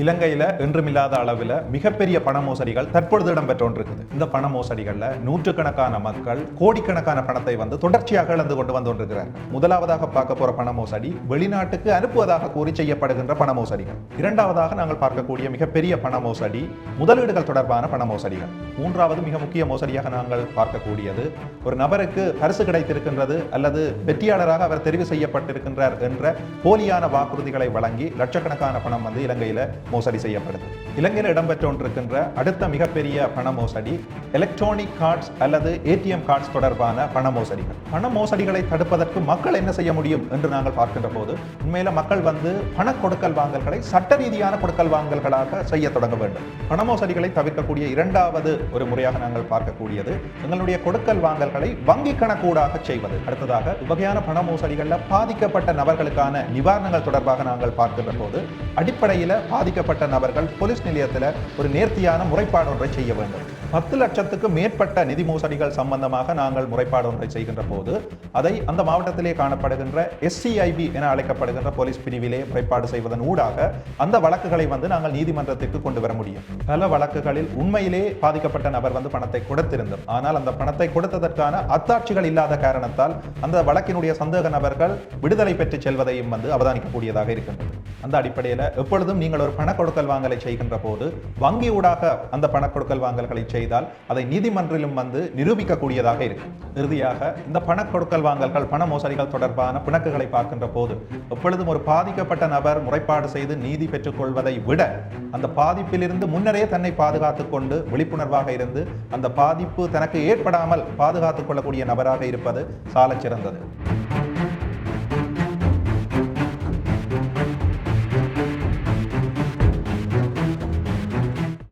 இலங்கையில என்றுமில்லாத அளவில் மிகப்பெரிய பண மோசடிகள் தற்பொழுது இடம்பெற்றிருக்குது. இந்த பண மோசடிகள்ல நூற்றுக்கணக்கான மக்கள் கோடிக்கணக்கான பணத்தை தொடர்ச்சியாக இழந்து கொண்டு வந்திருக்கிறார்கள். முதலாவதாக பார்க்க போற பண மோசடி வெளிநாட்டுக்கு அனுப்புவதாக கூறி செய்யப்படுகின்ற பண மோசடிகள். இரண்டாவதாக நாங்கள் பார்க்கக்கூடிய மிகப்பெரிய பண மோசடி முதலீடுகள் தொடர்பான பண மோசடிகள். மூன்றாவது மிக முக்கிய மோசடியாக நாங்கள் பார்க்கக்கூடியது ஒரு நபருக்கு பரிசு கிடைத்திருக்கின்றது அல்லது வெற்றியாளராக அவர் தெரிவு செய்யப்பட்டிருக்கின்றார் என்ற போலியான வாக்குறுதிகளை வழங்கி லட்சக்கணக்கான பணம் இலங்கையில மோசடி செய்யப்படுது. இலங்கையில் இடம்பெற்றிருக்கின்ற அடுத்த மிகப்பெரிய பண மோசடி எலக்ட்ரானிக் கார்ட்ஸ் அல்லது ஏடிஎம் கார்ட்ஸ் தொடர்பான பண மோசடிகள். பண மோசடிகளை தடுப்பதற்கு மக்கள் என்ன செய்ய முடியும் என்று நாங்கள் பார்க்கின்ற போது உண்மையில மக்கள் பண கொடுக்கல் வாங்கல்களை சட்ட ரீதியான கொடுக்கல் வாங்கல்களாக செய்ய தொடங்க வேண்டும். பண மோசடிகளை தவிர்க்கக்கூடிய இரண்டாவது ஒரு முறையாக நாங்கள் பார்க்கக்கூடியது எங்களுடைய கொடுக்கல் வாங்கல்களை வங்கி கணக்கூடாக செய்வது. அடுத்ததாக வகையான பண மோசடிகளில் பாதிக்கப்பட்ட நபர்களுக்கான நிவாரணங்கள் தொடர்பாக நாங்கள் பார்க்கின்ற போது அடிப்படையில் பாதிக்கப்பட்ட நபர்கள் போலீஸ் நிலையத்தில் ஒரு நேர்த்தியான முறைப்பாடு ஒன்றை செய்ய வேண்டும். 10 லட்சத்துக்கு மேற்பட்ட நிதி மோசடிகள் சம்பந்தமாக நாங்கள் முறைப்பாடு ஒன்றை செய்கின்ற போது அதை அந்த மாவட்டத்திலே காணப்படுகின்ற SCIB என அழைக்கப்படுகின்ற போலீஸ் பிரிவிலே முறைப்பாடு செய்வதன் ஊடாக அந்த வழக்குகளை நாங்கள் நீதிமன்றத்திற்கு கொண்டு வர முடியும். பல வழக்குகளில் உண்மையிலே பாதிக்கப்பட்ட நபர் பணத்தை கொடுத்திருந்தோம், ஆனால் அந்த பணத்தை கொடுத்ததற்கான அத்தாட்சிகள் இல்லாத காரணத்தால் அந்த வழக்கினுடைய சந்தேக நபர்கள் விடுதலை பெற்று செல்வதையும் அவதானிக்கக்கூடியதாக இருக்கின்றது. அந்த அடிப்படையில் எப்பொழுதும் நீங்கள் ஒரு பண கொடுக்கல் வாங்கலை செய்கின்ற போது வங்கி ஊடாக அந்த பண கொடுக்கல் வாங்கல்களை செய்தால் அதை நீதிமன்றிலும் நிரூபிக்கக்கூடியதாக இருக்கும். இறுதியாக இந்த பண கொடுக்கல் வாங்கல்கள் பண மோசடிகள் தொடர்பான பிணக்குகளை பார்க்கின்ற போது எப்பொழுதும் ஒரு பாதிக்கப்பட்ட நபர் முறைப்பாடு செய்து நீதி பெற்றுக் கொள்வதை விட அந்த பாதிப்பிலிருந்து முன்னரே தன்னை பாதுகாத்துக் கொண்டு விழிப்புணர்வாக இருந்து அந்த பாதிப்பு தனக்கு ஏற்படாமல் பாதுகாத்துக் கொள்ளக்கூடிய நபராக இருப்பது சாலச் சிறந்தது.